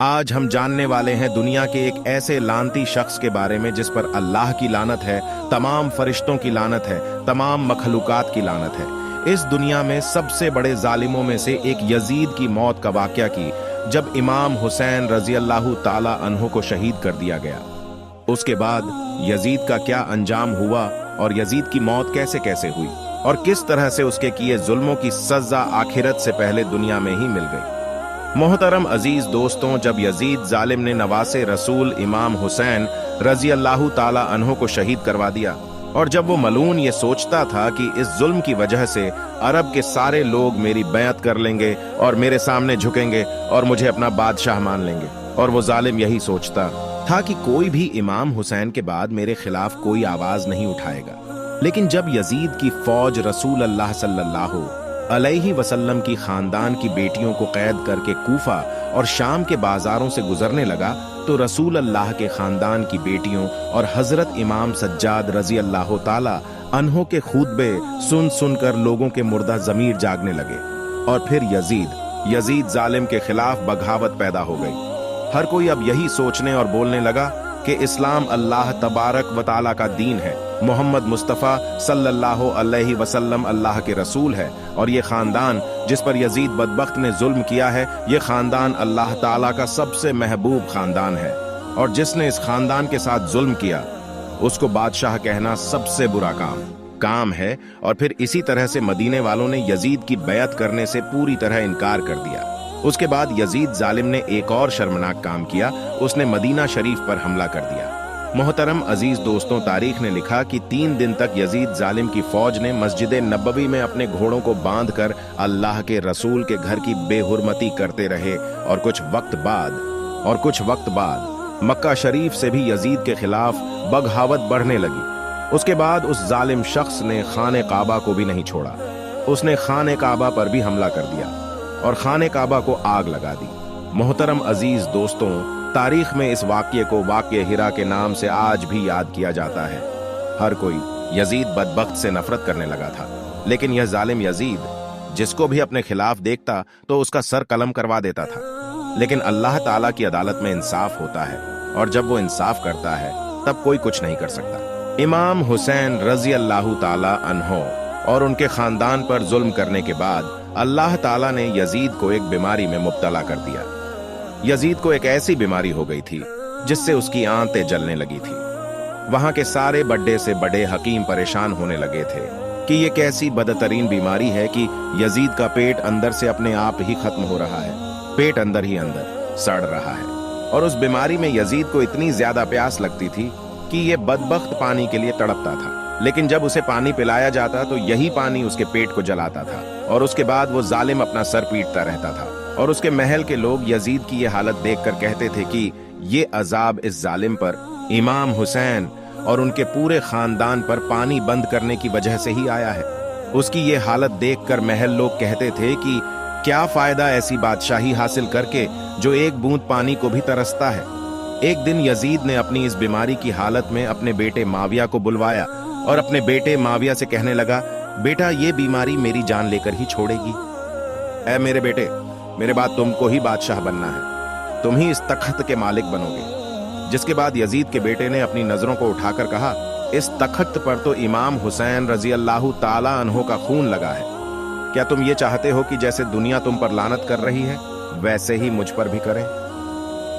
آج ہم جاننے والے ہیں دنیا کے ایک ایسے لعنتی شخص کے بارے میں جس پر اللہ کی لعنت ہے، تمام فرشتوں کی لعنت ہے، تمام مخلوقات کی لعنت ہے۔ اس دنیا میں سب سے بڑے ظالموں میں سے ایک یزید کی موت کا واقعہ کی جب امام حسین رضی اللہ تعالی عنہ کو شہید کر دیا گیا۔ اس کے بعد یزید کا کیا انجام ہوا اور یزید کی موت کیسے کیسے ہوئی اور کس طرح سے اس کے کیے ظلموں کی سزا آخرت سے پہلے دنیا میں ہی مل گئی۔ محترم عزیز دوستوں، جب یزید ظالم نے نواسے رسول امام حسین رضی اللہ تعالی عنہ کو شہید کروا دیا، اور جب وہ ملعون یہ سوچتا تھا کہ اس ظلم کی وجہ سے عرب کے سارے لوگ میری بیعت کر لیں گے اور میرے سامنے جھکیں گے اور مجھے اپنا بادشاہ مان لیں گے، اور وہ ظالم یہی سوچتا تھا کہ کوئی بھی امام حسین کے بعد میرے خلاف کوئی آواز نہیں اٹھائے گا۔ لیکن جب یزید کی فوج رسول اللہ صلی اللہ علیہ وسلم کی خاندان کی بیٹیوں کو قید کر کے کوفہ اور شام کے بازاروں سے گزرنے لگا تو رسول اللہ کے خاندان کی بیٹیوں اور حضرت امام سجاد رضی اللہ تعالی عنہ کے خطبے سن سن کر لوگوں کے مردہ ضمیر جاگنے لگے، اور پھر یزید ظالم کے خلاف بغاوت پیدا ہو گئی۔ ہر کوئی اب یہی سوچنے اور بولنے لگا کہ اسلام اللہ تبارک و تعالی کا دین ہے، محمد مصطفیٰ صلی اللہ علیہ وسلم اللہ کے رسول ہے، اور یہ خاندان جس پر یزید بدبخت نے ظلم کیا ہے، یہ خاندان اللہ تعالیٰ کا سب سے محبوب خاندان ہے، اور جس نے اس خاندان کے ساتھ ظلم کیا اس کو بادشاہ کہنا سب سے برا کام ہے۔ اور پھر اسی طرح سے مدینے والوں نے یزید کی بیعت کرنے سے پوری طرح انکار کر دیا۔ اس کے بعد یزید ظالم نے ایک اور شرمناک کام کیا، اس نے مدینہ شریف پر حملہ کر دیا۔ محترم عزیز دوستوں، تاریخ نے لکھا کہ 3 دن تک یزید ظالم کی فوج نے مسجد نبوی میں اپنے گھوڑوں کو باندھ کر اللہ کے رسول کے گھر کی بے حرمتی کرتے رہے، اور کچھ وقت بعد مکہ شریف سے بھی یزید کے خلاف بغاوت بڑھنے لگی۔ اس کے بعد اس ظالم شخص نے خانہ کعبہ کو بھی نہیں چھوڑا، اس نے خانہ کعبہ پر بھی حملہ کر دیا اور خانہ کعبہ کو آگ لگا دی۔ محترم عزیز دوستوں، تاریخ میں اس واقعے کو واقعہ ہیرا کے نام سے آج بھی یاد کیا جاتا ہے۔ ہر کوئی یزید بدبخت سے نفرت کرنے لگا تھا، لیکن یہ ظالم یزید جس کو بھی اپنے خلاف دیکھتا تو اس کا سر قلم کروا دیتا تھا۔ لیکن اللہ تعالیٰ کی عدالت میں انصاف ہوتا ہے، اور جب وہ انصاف کرتا ہے تب کوئی کچھ نہیں کر سکتا۔ امام حسین رضی اللہ تعالی عنہ اور ان کے خاندان پر ظلم کرنے کے بعد اللہ تعالیٰ نے یزید کو ایک بیماری میں مبتلا کر دیا۔ یزید کو ایک ایسی بیماری ہو گئی تھی جس سے اس کی آنتیں جلنے لگی تھی۔ وہاں کے سارے بڑے سے بڑے حکیم پریشان ہونے لگے تھے کہ یہ کیسی بدترین بیماری ہے کہ یزید کا پیٹ اندر سے اپنے آپ ہی ختم ہو رہا ہے، پیٹ اندر ہی اندر سڑ رہا ہے، اور اس بیماری میں یزید کو اتنی زیادہ پیاس لگتی تھی کہ یہ بدبخت پانی کے لیے تڑپتا تھا، لیکن جب اسے پانی پلایا جاتا تو یہی پانی اس کے پیٹ کو جلاتا تھا، اور اس کے بعد وہ ظالم اپنا سر پیٹتا رہتا تھا، اور اس کے محل کے لوگ یزید کی یہ حالت دیکھ کر کہتے تھے کہ یہ عذاب اس ظالم پر، امام حسین اور ان کے پورے خاندان پر پانی بند کرنے کی وجہ سے ہی آیا ہے۔ اس کی یہ حالت دیکھ کر محل لوگ کہتے تھے کہ کیا فائدہ ایسی بادشاہی حاصل کر کے جو ایک بوند پانی کو بھی ترستا ہے۔ ایک دن یزید نے اپنی اس بیماری کی حالت میں اپنے بیٹے معاویہ کو بلوایا اور اپنے بیٹے معاویہ سے کہنے لگا، بیٹا یہ بیماری میری جان لے کر ہی چھوڑے گی۔ اے میرے بیٹے، میرے بعد تم کو ہی بادشاہ بننا ہے، تم ہی اس تخت کے مالک بنو گے۔ جس کے بعد یزید کے بیٹے نے اپنی نظروں کو اٹھا کر کہا، اس تخت پر تو امام حسین رضی اللہ تعالی عنہ کا خون لگا ہے، کیا تم یہ چاہتے ہو کہ جیسے دنیا تم پر لعنت کر رہی ہے ویسے ہی مجھ پر بھی کرے؟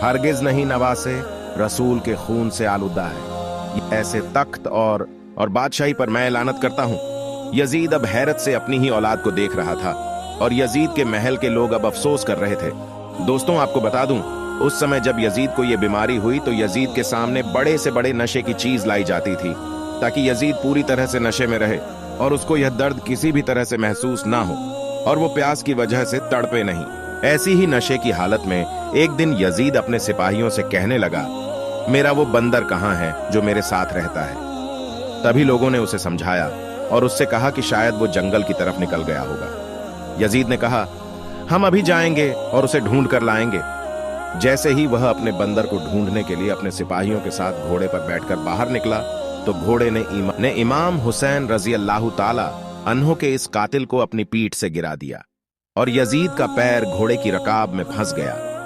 ہرگز نہیں، نواسے رسول کے خون سے آلودہ ہے، ایسے تخت اور بادشاہی پر میں لعنت کرتا ہوں۔ یزید اب حیرت سے اپنی ہی اولاد کو دیکھ رہا تھا، اور یزید کے محل کے لوگ اب افسوس کر رہے تھے۔ دوستوں، آپ کو بتا دوں، اس سمے جب یزید کو یہ بیماری ہوئی تو یزید کے سامنے بڑے سے بڑے نشے کی چیز لائی جاتی تھی تاکہ یزید پوری طرح سے نشے میں رہے اور اس کو یہ درد کسی بھی طرح سے محسوس نہ ہو، اور وہ پیاس کی وجہ سے تڑپے نہیں۔ ایسی ہی نشے کی حالت میں ایک دن یزید اپنے سپاہیوں سے کہنے لگا، میرا وہ بندر کہاں ہے جو میرے ساتھ رہتا ہے؟ تبھی لوگوں نے اسے سمجھایا اور اس سے کہا کہ شاید وہ جنگل کی طرف نکل گیا ہوگا۔ یزید نے کہا، ہم ابھی جائیں گے اور اسے ڈھونڈ کر لائیں گے۔ جیسے ہی وہ اپنے بندر کو ڈھونڈنے کے لیے اپنے سپاہیوں کے ساتھ گھوڑے پر بیٹھ کر باہر نکلا تو گھوڑے نے امام حسین رضی اللہ تعالی عنہ کے اس قاتل کو اپنی پیٹھ سے گرا دیا، اور یزید کا پیر گھوڑے کی رکاب میں پھنس گیا